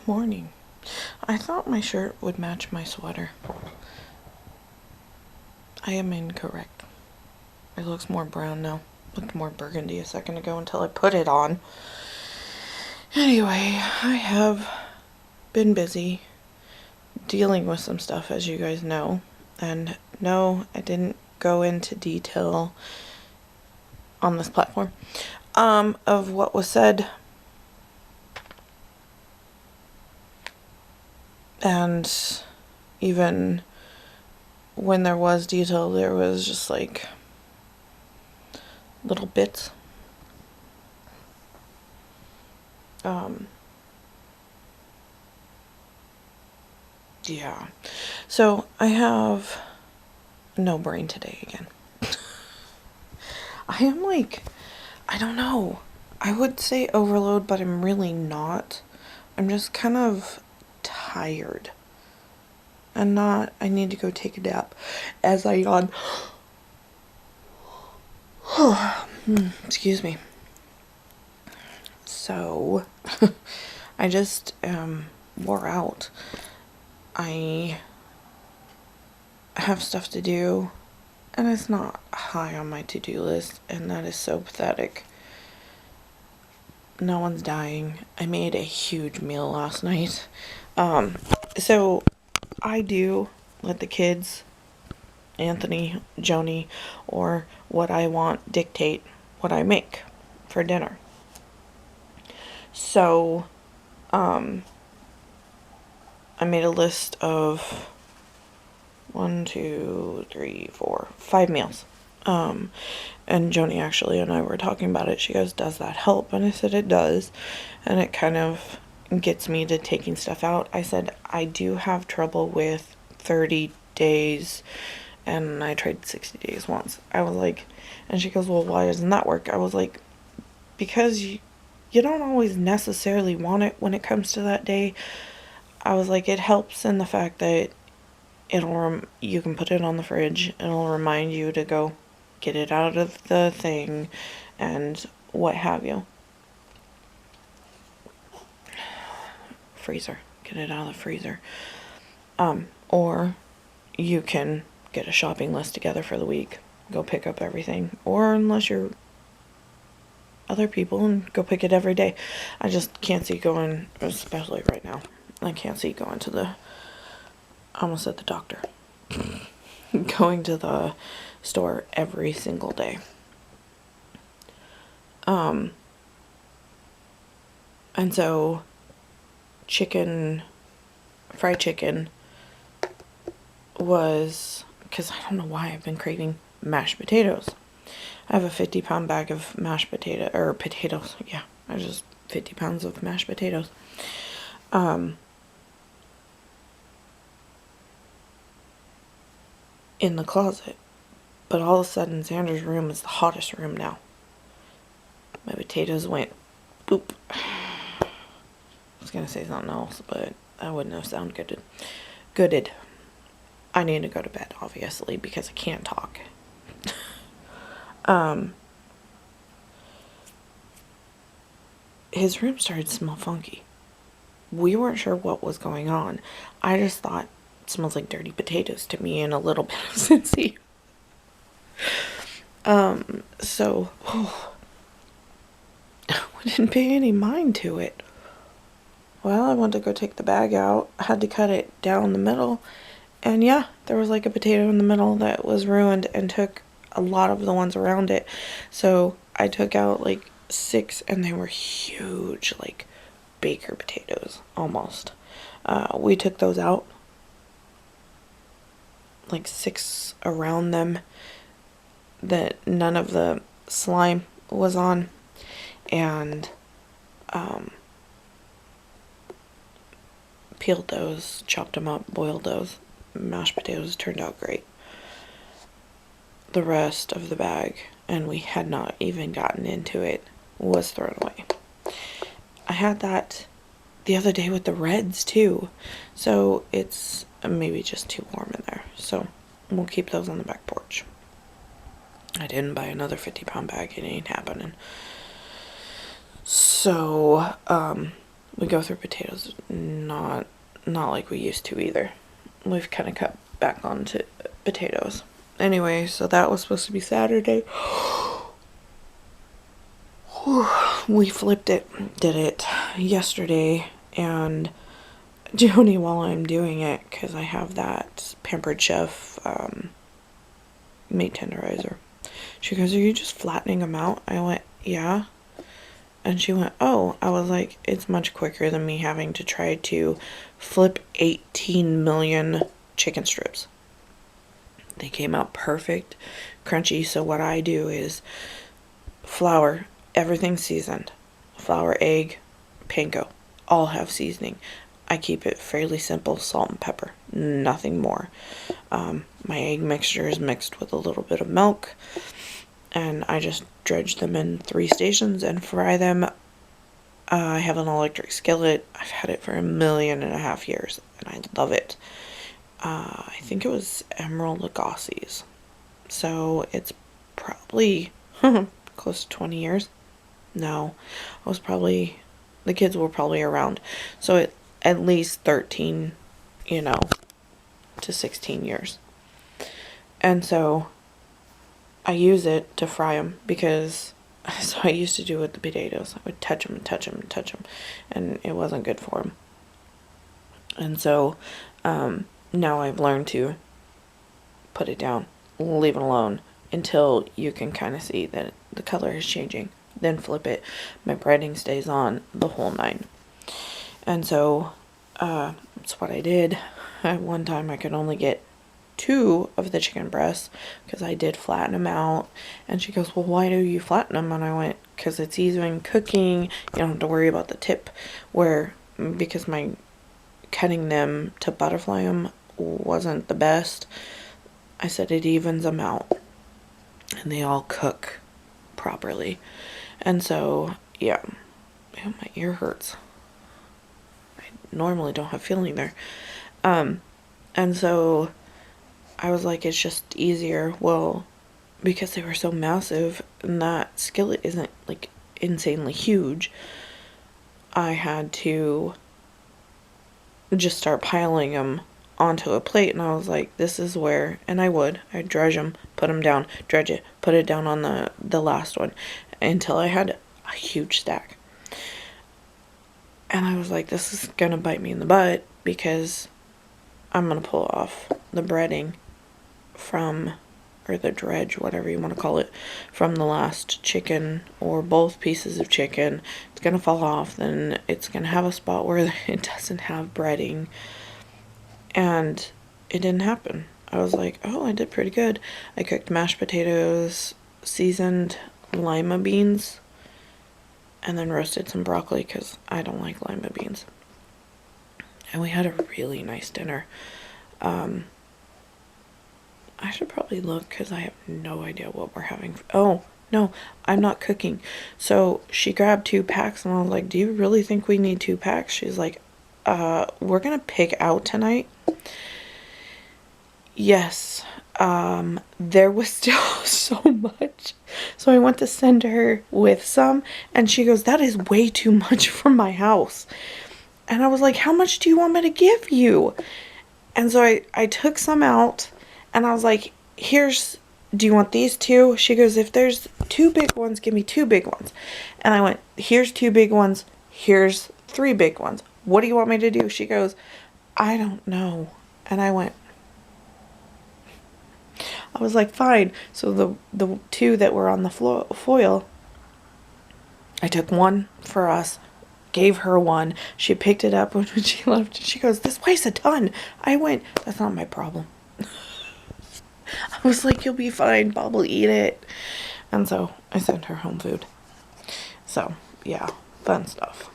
morning. I thought my shirt would match my sweater. I am incorrect. It looks more brown now. Looked more burgundy a second ago until I put it on. Anyway, I have been busy dealing with some stuff, as you guys know. And no, I didn't go into detail on this platform of what was said. And even when there was detail, there was just like little bits. Yeah. So I have no brain today again. I am like, I don't know. I would say overload, but I'm really not. I'm just kind of tired. I need to go take a nap as I yawn. Excuse me. So, I just wore out. I have stuff to do, and it's not high on my to-do list, and that is so pathetic. No one's dying. I made a huge meal last night. So I do let the kids, Anthony, Joni, or what I want dictate what I make for dinner. So, I made a list of 5 meals. And Joni actually and I were talking about it. She goes, "Does that help?" And I said, "It does." And it kind of gets me to taking stuff out. I said, "I do have trouble with 30 days. And I tried 60 days once." I was like, and she goes, "Well, why doesn't that work?" I was like, "Because you don't always necessarily want it when it comes to that day." I was like, it helps in the fact that you can put it on the fridge, and it'll remind you to go get it out of the thing and what have you. Freezer. Get it out of the freezer. Or you can get a shopping list together for the week. Go pick up everything. Or unless you're other people, and go pick it every day. I just can't see going, especially right now, I can't see going to I almost said the doctor. Going to the store every single day. And so fried chicken was, because I don't know why I've been craving mashed potatoes. I have a 50-pound bag of mashed potatoes. Yeah, I just 50 pounds of mashed potatoes. In the closet. But all of a sudden, Xander's room is the hottest room now. My potatoes went boop. I was gonna say something else, but that wouldn't have sounded gooded. I need to go to bed, obviously, because I can't talk. His room started to smell funky. We weren't sure what was going on. I just thought it smells like dirty potatoes to me and a little bit of Cincy. So we didn't pay any mind to it. Well, I went to go take the bag out. I had to cut it down the middle. And yeah, there was like a potato in the middle that was ruined and took a lot of the ones around it. So I took out like 6, and they were huge, like baker potatoes, almost. We took those out, like 6 around them, that none of the slime was on, and peeled those, chopped them up, boiled those. Mashed potatoes turned out great. The rest of the bag, and we had not even gotten into it, was thrown away. I had that the other day with the reds too, so it's maybe just too warm in there, so we'll keep those on the back porch. I didn't buy another 50-pound bag. It ain't happening. So we go through potatoes not like we used to either. We've kind of cut back onto potatoes. Anyway, so that was supposed to be Saturday. We flipped it, did it yesterday, and Joni, while I'm doing it, because I have that Pampered Chef meat tenderizer, she goes, "Are you just flattening them out?" I went, "Yeah." And she went, "Oh." I was like, "It's much quicker than me having to try to flip 18 million chicken strips." They came out perfect, crunchy. So what I do is flour, everything seasoned. Flour, egg, panko, all have seasoning. I keep it fairly simple, salt and pepper, nothing more. My egg mixture is mixed with a little bit of milk, and I just dredge them in 3 stations and fry them. I have an electric skillet. I've had it for 1.5 million years, and I love it. I think it was Emerald Lagasse's, so it's probably close to 20 years. No, the kids were probably around, so at least 13, to 16 years. And so I use it to fry them because, so I used to do with the potatoes. I would touch them and touch them and touch them, and it wasn't good for them. And so now I've learned to put it down, leave it alone until you can kind of see that the color is changing. Then flip it. My breading stays on the whole 9. And so that's what I did. At one time I could only get 2 of the chicken breasts because I did flatten them out. And she goes, "Well, why do you flatten them?" And I went, "Because it's easier in cooking. You don't have to worry about the tip." Because my cutting them to butterfly them wasn't the best, I said it evens them out and they all cook properly. And so, yeah. Ew, my ear hurts. I normally don't have feeling there. And so I was like, it's just easier. Well, because they were so massive and that skillet isn't like insanely huge, I had to just start piling them onto a plate. And I was like, this is where, and I'd dredge them, put them down, dredge it, put it down on the last one until I had a huge stack. And I was like, this is gonna bite me in the butt because I'm gonna pull off the breading or the dredge, whatever you want to call it, from the last chicken or both pieces of chicken. It's gonna fall off, then it's gonna have a spot where it doesn't have breading. And it didn't happen. I was like, oh, I did pretty good. I cooked mashed potatoes, seasoned lima beans, and then roasted some broccoli because I don't like lima beans. And we had a really nice dinner. I should probably look because I have no idea what we're having. Oh, no, I'm not cooking. So she grabbed 2 packs and I was like, do you really think we need 2 packs? She's like, we're gonna pick out tonight. Yes. There was still so much. So I went to send her with some and she goes, that is way too much for my house. And I was like, how much do you want me to give you? And so I took some out and I was like, do you want these 2? She goes, if there's 2 big ones, give me 2 big ones. And I went, here's 2 big ones. Here's 3 big ones. What do you want me to do? She goes, I don't know. And I went, I was like, fine. So the 2 that were on the foil, I took 1 for us, gave her 1. She picked it up when she left. She goes, this weighs a ton. I went, that's not my problem. I was like, you'll be fine. Bob will eat it. And so I sent her home food. So, yeah, fun stuff.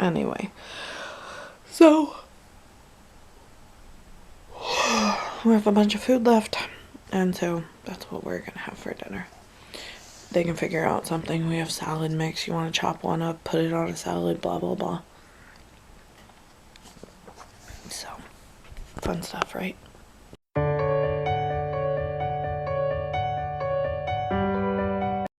Anyway, so we have a bunch of food left. And so that's what we're going to have for dinner. They can figure out something. We have salad mix. You want to chop one up, put it on a salad, blah, blah, blah. So, fun stuff, right?